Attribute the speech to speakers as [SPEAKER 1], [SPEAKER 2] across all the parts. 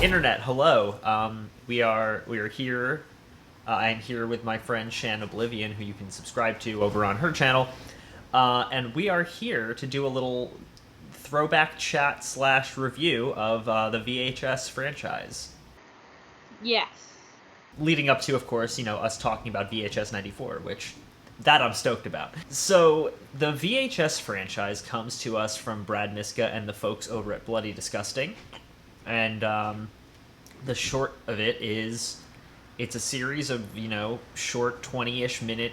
[SPEAKER 1] Internet, hello. We are here. I'm here with my friend Shan Oblivion, who you can subscribe to over on her channel, and we are here to do a little throwback chat slash review of the VHS franchise,
[SPEAKER 2] Yes.
[SPEAKER 1] leading up to, of course, us talking about VHS '94, which that I'm stoked about. So the VHS franchise comes to us from Brad Miska and the folks over at Bloody Disgusting, and the short of it is it's a series of short 20-ish minute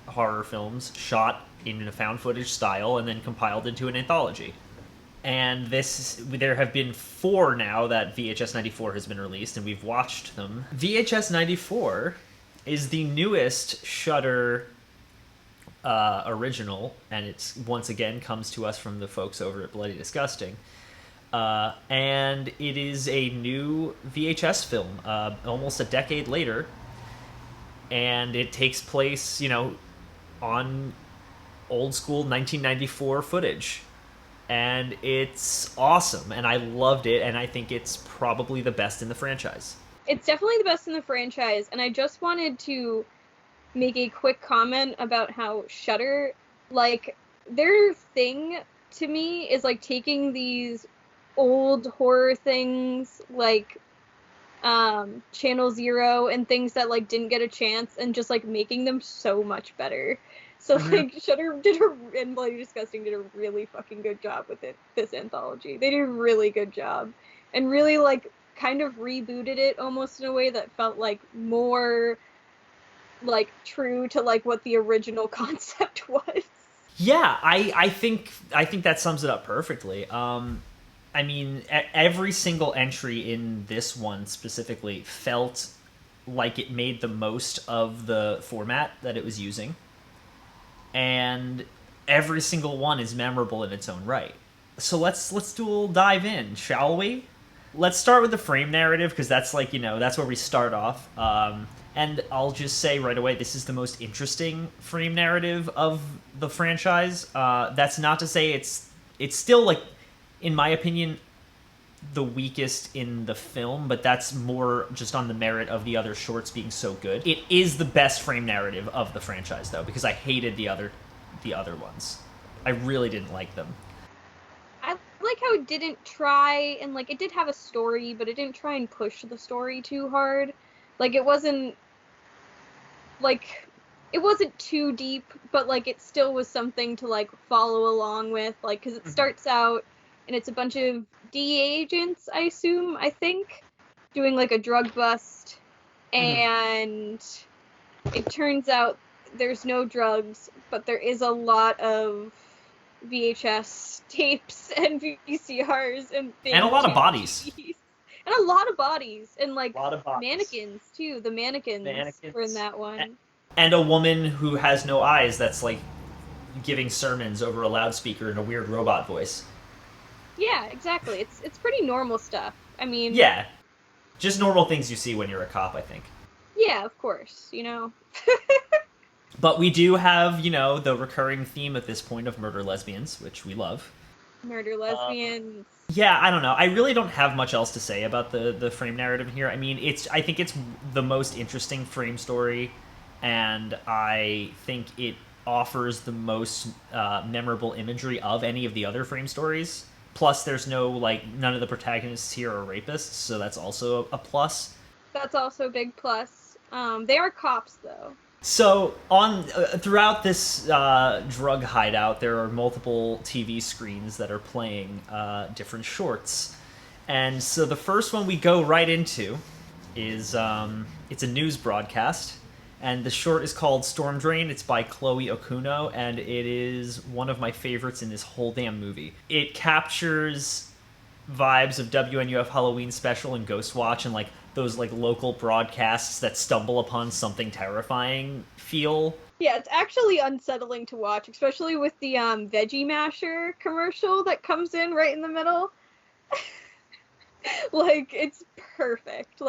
[SPEAKER 1] horror films shot in a found footage style and then compiled into an anthology. And there have been four now that VHS 94 has been released, and we've watched them. VHS 94 is the newest Shudder original, and it's once again comes to us from the folks over at Bloody Disgusting. And it is a new VHS film, almost a decade later, and it takes place, on old school 1994 footage. And it's awesome, and I loved it, and I think it's probably the best in the franchise.
[SPEAKER 2] It's definitely the best in the franchise, and I just wanted to make a quick comment about how Shudder, their thing to me is taking these old horror things Channel Zero and things that didn't get a chance and just making them so much better. So Shudder and Bloody Disgusting did a really fucking good job with this anthology. They did a really good job and really kind of rebooted it almost in a way that felt more true to what the original concept was.
[SPEAKER 1] Yeah, I think that sums it up perfectly. I mean, every single entry in this one specifically felt like it made the most of the format that it was using, and every single one is memorable in its own right. So let's do a little dive in, shall we? Let's start with the frame narrative because that's that's where we start off. And I'll just say right away, this is the most interesting frame narrative of the franchise. That's not to say it's still in my opinion, the weakest in the film, but that's more just on the merit of the other shorts being so good. It is the best frame narrative of the franchise, though, because I hated the other ones. I really didn't like them.
[SPEAKER 2] I like how it didn't try and it did have a story, but it didn't try and push the story too hard. It wasn't it wasn't too deep, but it still was something to follow along with, because it starts out and it's a bunch of DEA agents, I think, doing a drug bust, and it turns out there's no drugs, but there is a lot of VHS tapes and VCRs and things.
[SPEAKER 1] And a lot of bodies.
[SPEAKER 2] And a lot of bodies. And
[SPEAKER 1] A lot of bodies.
[SPEAKER 2] mannequins too. The mannequins were in that one.
[SPEAKER 1] And a woman who has no eyes that's giving sermons over a loudspeaker in a weird robot voice.
[SPEAKER 2] Yeah, exactly. It's pretty normal stuff. I mean,
[SPEAKER 1] Yeah, just normal things you see when you're a cop, I think.
[SPEAKER 2] yeah, of course,
[SPEAKER 1] But we do have, the recurring theme at this point of murder lesbians, which we love.
[SPEAKER 2] Murder lesbians.
[SPEAKER 1] Yeah, I don't know. I really don't have much else to say about the frame narrative here. I mean, I think it's the most interesting frame story, and I think it offers the most memorable imagery of any of the other frame stories. Plus, there's none of the protagonists here are rapists, so that's also a plus.
[SPEAKER 2] That's also a big plus. They are cops, though.
[SPEAKER 1] So on throughout this drug hideout, there are multiple TV screens that are playing different shorts, and so the first one we go right into is it's a news broadcast, and the short is called Storm Drain. It's by Chloe Okuno, and it is one of my favorites in this whole damn movie. It captures vibes of WNUF Halloween Special and Ghostwatch and those local broadcasts that stumble upon something terrifying feel.
[SPEAKER 2] Yeah, it's actually unsettling to watch, especially with the Veggie Masher commercial that comes in right in the middle. It's perfect.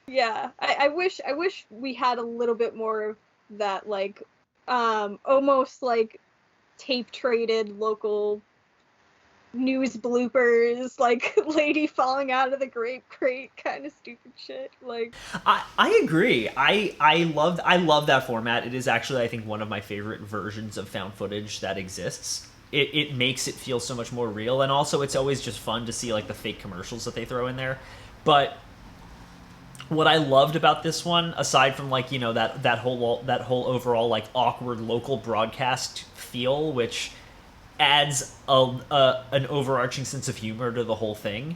[SPEAKER 2] Yeah, I wish we had a little bit more of that almost tape traded local news bloopers, like lady falling out of the grape crate kind of stupid shit. Like,
[SPEAKER 1] I agree. I love that format. It is actually, I think, one of my favorite versions of found footage that exists. It makes it feel so much more real, and also it's always just fun to see like the fake commercials that they throw in there. But what I loved about this one, aside from like, you know, that whole overall like awkward local broadcast feel, which adds an overarching sense of humor to the whole thing.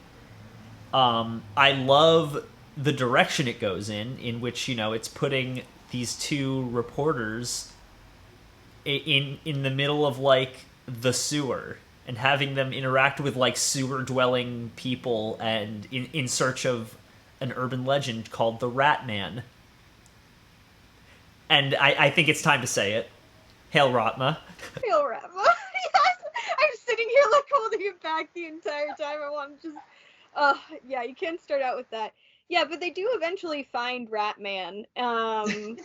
[SPEAKER 1] I love the direction it goes in which, you know, it's putting these two reporters in the middle of like the sewer and having them interact with like sewer dwelling people and in search of an urban legend called the Rat Man. And I think it's time to say it. Hail Ratma.
[SPEAKER 2] Hail Ratma. Yes! I'm sitting here like holding it back the entire time. I want to just yeah, you can't start out with that. Yeah, but they do eventually find Ratman.
[SPEAKER 1] And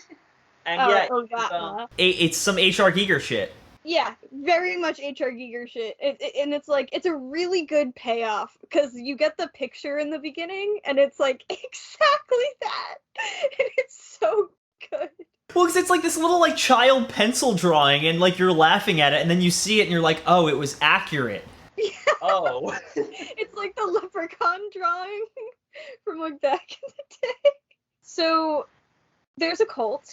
[SPEAKER 1] yeah,
[SPEAKER 2] or Ratma.
[SPEAKER 1] It's some H.R. Giger shit.
[SPEAKER 2] Yeah, very much H.R. Giger shit. And it's like, it's a really good payoff, because you get the picture in the beginning, and it's like, exactly that. And it's so good.
[SPEAKER 1] Well, because it's like this little like child pencil drawing, and like you're laughing at it, and then you see it, and you're like, oh, it was accurate.
[SPEAKER 2] Yeah.
[SPEAKER 1] Oh.
[SPEAKER 2] It's like the leprechaun drawing from like back in the day. So there's a cult,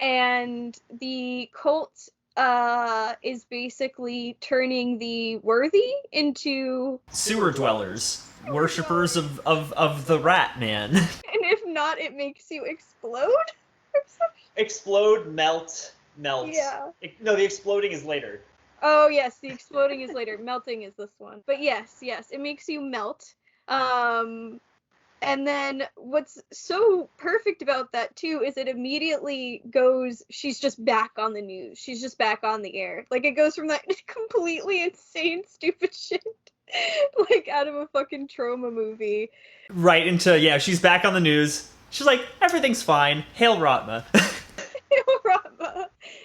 [SPEAKER 2] and the cult is basically turning the worthy into
[SPEAKER 1] sewer dwellers, worshippers of the Rat Man.
[SPEAKER 2] And if not, it makes you explode.
[SPEAKER 3] Explode, melt.
[SPEAKER 2] Yeah.
[SPEAKER 3] No, the exploding is later.
[SPEAKER 2] Oh yes, the exploding is later. Melting is this one. But yes, it makes you melt. And then what's so perfect about that too is it immediately goes, she's just back on the news. She's just back on the air. Like, it goes from that completely insane, stupid shit, like out of a fucking trauma movie.
[SPEAKER 1] Right into, yeah, she's back on the news. She's like, everything's fine. Hail Ratma.
[SPEAKER 2] Hail Ratma.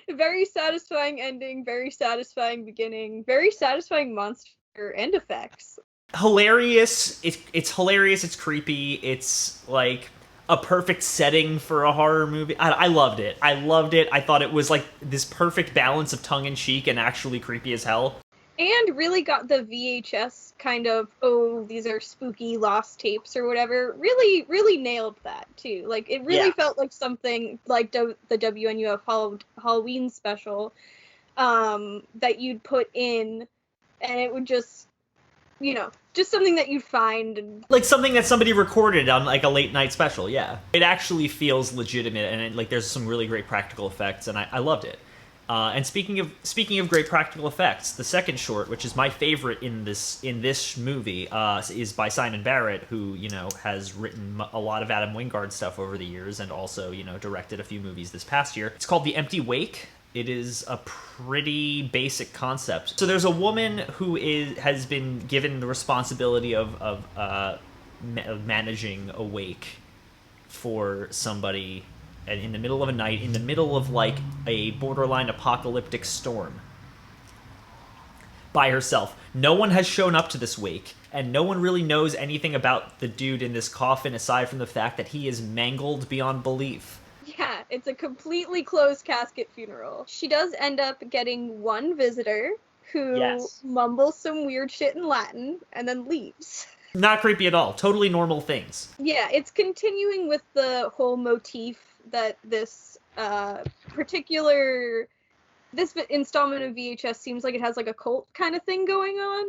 [SPEAKER 2] Very satisfying ending, very satisfying beginning, very satisfying monster and effects.
[SPEAKER 1] Hilarious. It's hilarious. It's creepy. It's like a perfect setting for a horror movie. I loved it. I thought it was like this perfect balance of tongue-in-cheek and actually creepy as hell.
[SPEAKER 2] And really got the VHS kind of, oh, these are spooky lost tapes or whatever. Really, really nailed that too. Like, it really felt like something like the WNUF Halloween special that you'd put in, and it would just, you know, just something that you'd find. And
[SPEAKER 1] like something that somebody recorded on like a late night special, yeah. It actually feels legitimate, and like there's some really great practical effects, and I loved it. And speaking of great practical effects, the second short, which is my favorite in this movie, is by Simon Barrett, who, you know, has written a lot of Adam Wingard stuff over the years, and also, you know, directed a few movies this past year. It's called The Empty Wake. It is a pretty basic concept. So there's a woman who has been given the responsibility of managing a wake for somebody in the middle of a night, in the middle of like a borderline apocalyptic storm, by herself. No one has shown up to this wake, and no one really knows anything about the dude in this coffin aside from the fact that he is mangled beyond belief.
[SPEAKER 2] Yeah, it's a completely closed casket funeral. She does end up getting one visitor who mumbles some weird shit in Latin and then leaves.
[SPEAKER 1] Not creepy at all. Totally normal things.
[SPEAKER 2] Yeah, it's continuing with the whole motif that this this installment of VHS seems like it has like a cult kind of thing going on.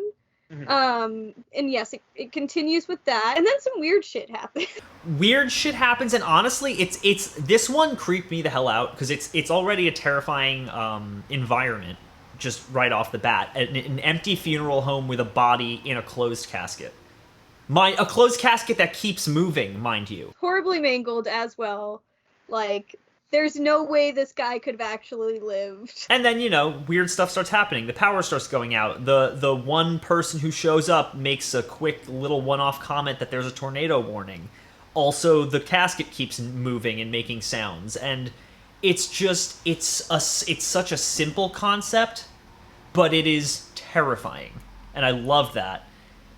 [SPEAKER 2] Mm-hmm. And yes, it continues with that, and then some weird shit happens.
[SPEAKER 1] Weird shit happens, and honestly, it's this one creeped me the hell out because it's already a terrifying environment just right off the bat. An empty funeral home with a body in a closed casket. A closed casket that keeps moving, mind you.
[SPEAKER 2] Horribly mangled as well. Like, there's no way this guy could have actually lived.
[SPEAKER 1] And then, you know, weird stuff starts happening. The power starts going out. The one person who shows up makes a quick little one-off comment that there's a tornado warning. Also, the casket keeps moving and making sounds. And it's just, it's such a simple concept, but it is terrifying. and I love that.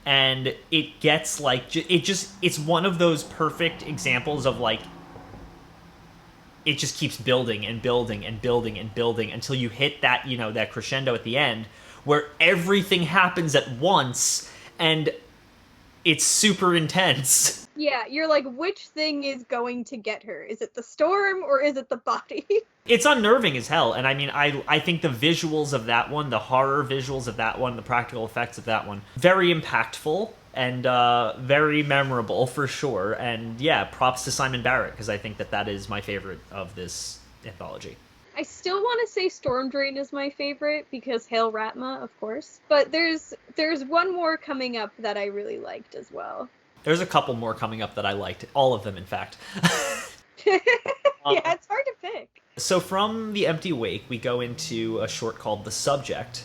[SPEAKER 1] And it gets like it's one of those perfect examples of like it just keeps building and building and building and building until you hit that, that crescendo at the end where everything happens at once and it's super intense.
[SPEAKER 2] Yeah, you're like, which thing is going to get her? Is it the storm or is it the body?
[SPEAKER 1] It's unnerving as hell, and I mean, I think the visuals of that one, the horror visuals of that one, the practical effects of that one, very impactful and very memorable for sure. And yeah, props to Simon Barrett, because I think that is my favorite of this anthology.
[SPEAKER 2] I still want to say Storm Drain is my favorite because Hail Ratma, of course. But there's one more coming up that I really liked as well.
[SPEAKER 1] There's a couple more coming up that I liked. All of them, in fact.
[SPEAKER 2] Yeah, it's hard to pick.
[SPEAKER 1] So from The Empty Wake, we go into a short called The Subject,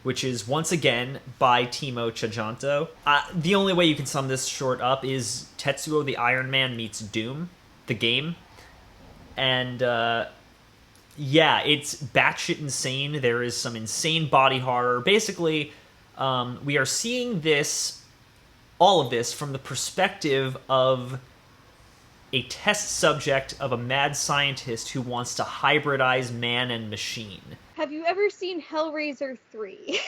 [SPEAKER 1] which is once again by Timo Tchajanto. The only way you can sum this short up is Tetsuo the Iron Man meets Doom, the game. And yeah, it's batshit insane. There is some insane body horror. Basically, we are seeing all of this from the perspective of a test subject of a mad scientist who wants to hybridize man and machine.
[SPEAKER 2] Have you ever seen Hellraiser 3?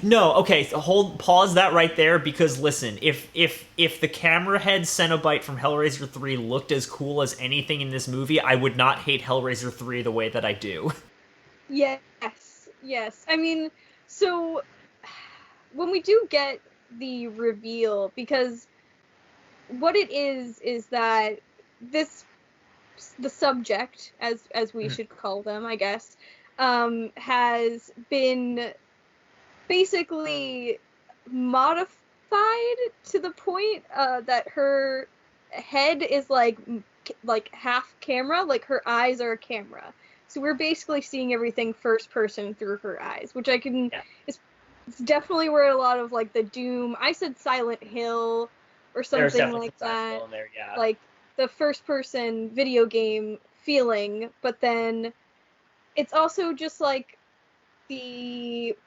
[SPEAKER 1] No, okay, pause that right there, because listen, if the camera head Cenobite from Hellraiser 3 looked as cool as anything in this movie, I would not hate Hellraiser 3 the way that I do.
[SPEAKER 2] Yes. I mean, so when we do get the reveal, because what it is that the subject, as we should call them, I guess, has been basically modified to the point that her head is like half camera, like her eyes are a camera. So we're basically seeing everything first person through her eyes, which I can. Yeah. It's definitely where a lot of like the Doom. I said Silent Hill or something like that.
[SPEAKER 3] In there, yeah.
[SPEAKER 2] Like the first person video game feeling, but then it's also just like the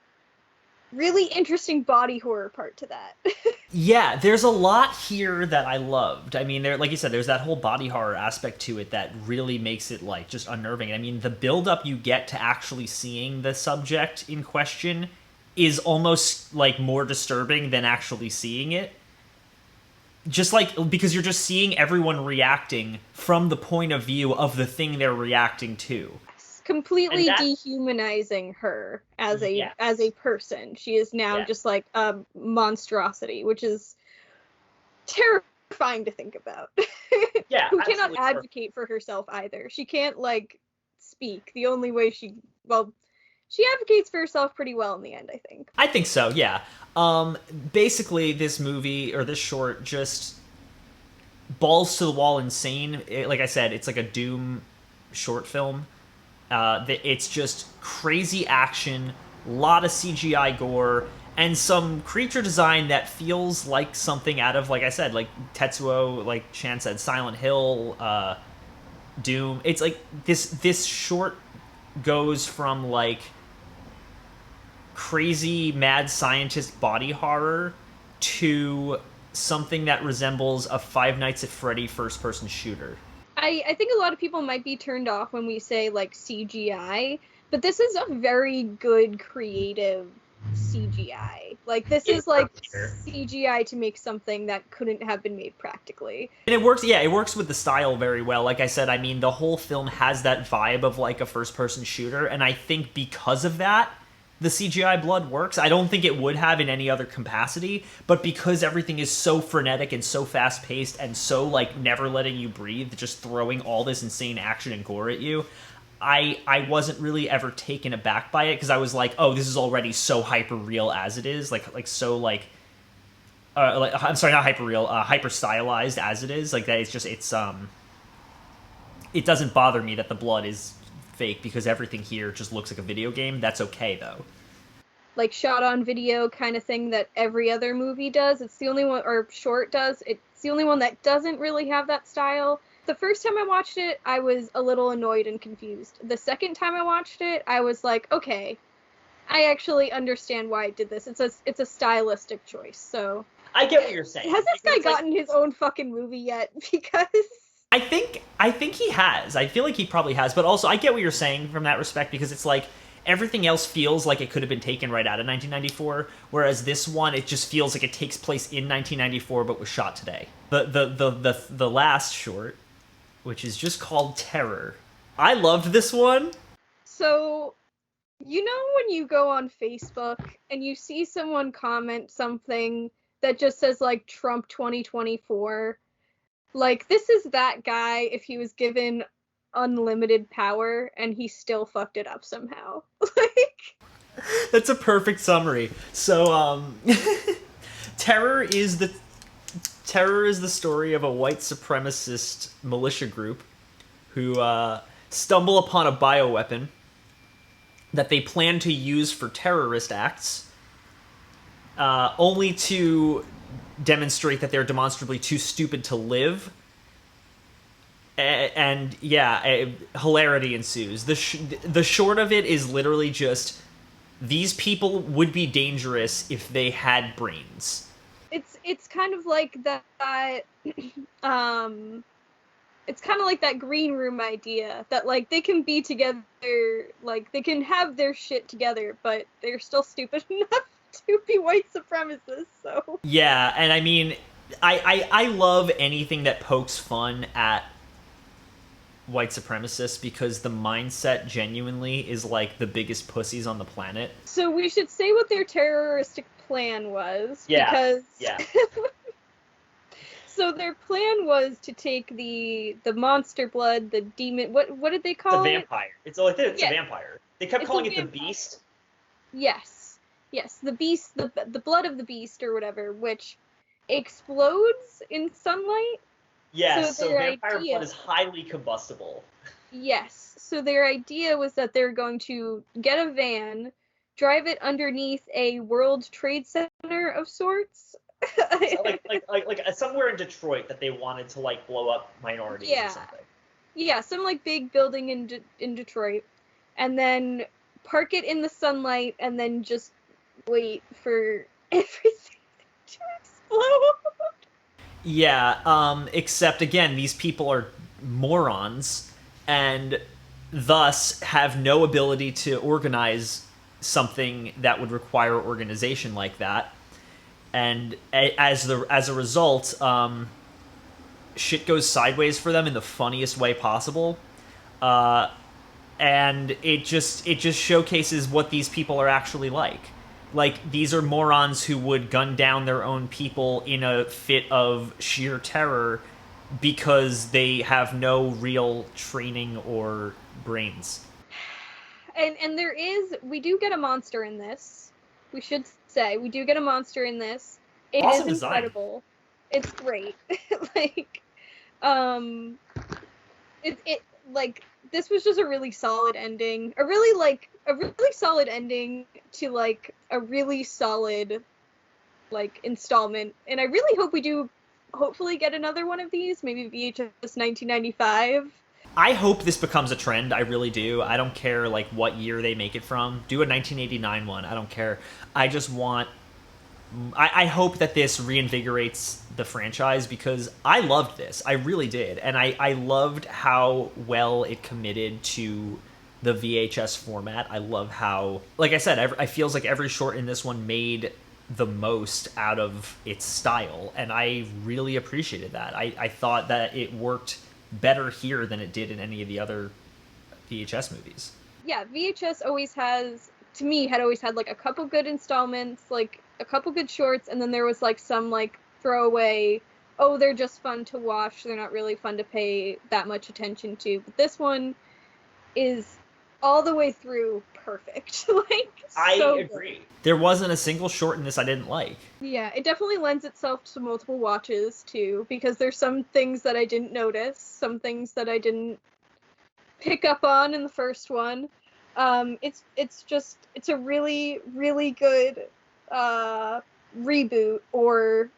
[SPEAKER 2] really interesting body horror part to that.
[SPEAKER 1] Yeah, there's a lot here that I loved. I mean, like you said, there's that whole body horror aspect to it that really makes it like just unnerving. I mean, the build-up you get to actually seeing the subject in question is almost like more disturbing than actually seeing it. Just like, because you're just seeing everyone reacting from the point of view of the thing they're reacting to.
[SPEAKER 2] Completely dehumanizing her as a person. She is now just like a monstrosity, which is terrifying to think about.
[SPEAKER 3] Yeah,
[SPEAKER 2] who cannot advocate for herself either. She can't like speak. The only way she advocates for herself pretty well in the end, I think.
[SPEAKER 1] I think so, yeah. Basically, this movie, or this short, just balls to the wall insane. Like I said, it's like a Doom short film. It's just crazy action, a lot of CGI gore, and some creature design that feels like something out of, like I said, like Tetsuo, like Shan said, Silent Hill, Doom. It's like this short goes from like crazy mad scientist body horror to something that resembles a Five Nights at Freddy first-person shooter.
[SPEAKER 2] I think a lot of people might be turned off when we say like CGI, but this is a very good creative CGI. Like this is like CGI to make something that couldn't have been made practically.
[SPEAKER 1] And it works, yeah, it works with the style very well. Like I said, I mean, the whole film has that vibe of like a first-person shooter, and I think because of that, the CGI blood works. I don't think it would have in any other capacity, but because everything is so frenetic and so fast-paced and so, like, never letting you breathe, just throwing all this insane action and gore at you, I wasn't really ever taken aback by it, because I was like, oh, this is already so hyper-real as it is, I'm sorry, not hyper-real, hyper-stylized as it is, like, that it's just, it doesn't bother me that the blood is fake, because everything here just looks like a video game. That's okay, though.
[SPEAKER 2] Like shot on video kind of thing that every other movie does. It's the only one, or short does. It's the only one that doesn't really have that style. The first time I watched it, I was a little annoyed and confused. The second time I watched it, I was like, okay, I actually understand why it did this. It's a stylistic choice. So
[SPEAKER 3] I get what you're saying.
[SPEAKER 2] has this guy
[SPEAKER 3] It's like-
[SPEAKER 2] gotten his own fucking movie yet? Because
[SPEAKER 1] I think he has. I feel like he probably has, but also I get what you're saying from that respect, because it's like everything else feels like it could have been taken right out of 1994, whereas this one, it just feels like it takes place in 1994 but was shot today. The last short, which is just called Terror. I loved this one.
[SPEAKER 2] so you know when you go on Facebook and you see someone comment something that just says like Trump 2024, like this is that guy if he was given unlimited power and he still fucked it up somehow. Like
[SPEAKER 1] That's a perfect summary. So, Terror is the story of a white supremacist militia group who stumble upon a bioweapon that they plan to use for terrorist acts, only to demonstrate that they're demonstrably too stupid to live. And yeah, hilarity ensues. The short of it is literally just, these people would be dangerous if they had brains.
[SPEAKER 2] it's kind of like that it's kind of like that green room idea that like they can be together, like they can have their shit together, but they're still stupid enough to be white supremacists. So
[SPEAKER 1] Yeah, and I mean, I love anything that pokes fun at white supremacists, because the mindset genuinely is like the biggest pussies on the planet.
[SPEAKER 2] so we should say what their terroristic plan was.
[SPEAKER 3] Yeah,
[SPEAKER 2] Because
[SPEAKER 3] yeah.
[SPEAKER 2] so their plan was to take the monster blood, the demon. What did they
[SPEAKER 3] It's
[SPEAKER 2] call
[SPEAKER 3] a
[SPEAKER 2] it?
[SPEAKER 3] vampire. It's a
[SPEAKER 2] Yeah.
[SPEAKER 3] vampire. They kept
[SPEAKER 2] It's a
[SPEAKER 3] calling it the
[SPEAKER 2] vampire.
[SPEAKER 3] beast.
[SPEAKER 2] Yes, the beast, the blood of the beast or whatever, which explodes in sunlight.
[SPEAKER 3] Yes,
[SPEAKER 2] So
[SPEAKER 3] so
[SPEAKER 2] their
[SPEAKER 3] vampire
[SPEAKER 2] idea-
[SPEAKER 3] blood is highly combustible.
[SPEAKER 2] Yes, so their idea was that they're going to get a van, drive it underneath a World Trade Center of sorts.
[SPEAKER 3] So like somewhere in Detroit that they wanted to like blow up minorities
[SPEAKER 2] Yeah.
[SPEAKER 3] or something.
[SPEAKER 2] Yeah, some like big building in Detroit, and then park it in the sunlight, and then just wait for everything to explode.
[SPEAKER 1] Yeah, except again, these people are morons and thus have no ability to organize something that would require organization like that. And as a result, shit goes sideways for them in the funniest way possible. And it just showcases what these people are actually like. Like, these are morons who would gun down their own people in a fit of sheer terror because they have no real training or brains.
[SPEAKER 2] And we do get a monster in this. We should say we do get a monster in this. It
[SPEAKER 1] Awesome
[SPEAKER 2] is
[SPEAKER 1] design.
[SPEAKER 2] incredible. It's great. Like, it like this was just a really solid ending. A really solid ending to like a really solid like installment. And I really hope we do hopefully get another one of these, maybe VHS 1995.
[SPEAKER 1] I hope this becomes a trend. I really do. I don't care like what year they make it from. Do a 1989 one. I don't care. I just want. I hope that this reinvigorates the franchise, because I loved this. I really did. And I loved how well it committed to the VHS format. I love how, like I said, I feels like every short in this one made the most out of its style. And I really appreciated that. I thought that it worked better here than it did in any of the other VHS movies.
[SPEAKER 2] Yeah, VHS always had always had like a couple good installments, like a couple good shorts, and then there was like some like throwaway, oh, they're just fun to watch, they're not really fun to pay that much attention to. But this one is all the way through perfect. Like, so
[SPEAKER 3] I agree.
[SPEAKER 2] good.
[SPEAKER 1] There wasn't a single short in this I didn't like.
[SPEAKER 2] Yeah, it definitely lends itself to multiple watches too, because there's some things that I didn't notice, some things that I didn't pick up on in the first one. It's a really, really good reboot or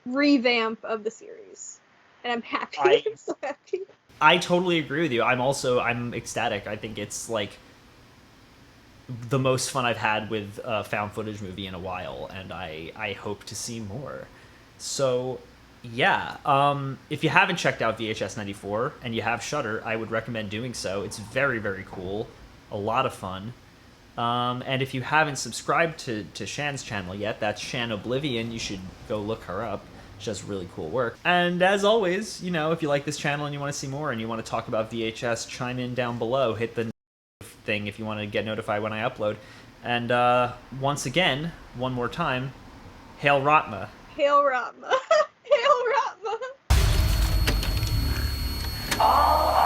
[SPEAKER 2] revamp of the series, and I'm happy. I'm so happy.
[SPEAKER 1] I totally agree with you. I'm ecstatic. I think it's like the most fun I've had with a found footage movie in a while, and I hope to see more. So, yeah, if you haven't checked out VHS 94 and you have Shudder, I would recommend doing so. It's very, very cool, a lot of fun. And if you haven't subscribed to Shan's channel yet, that's Shan Oblivion. You should go look her up. She does really cool work. And as always, you know, if you like this channel and you want to see more and you want to talk about VHS, chime in down below. Hit the thing if you want to get notified when I upload. And once again, one more time, Hail Rotma.
[SPEAKER 2] Hail Ratma. Hail Ratma.
[SPEAKER 4] Oh!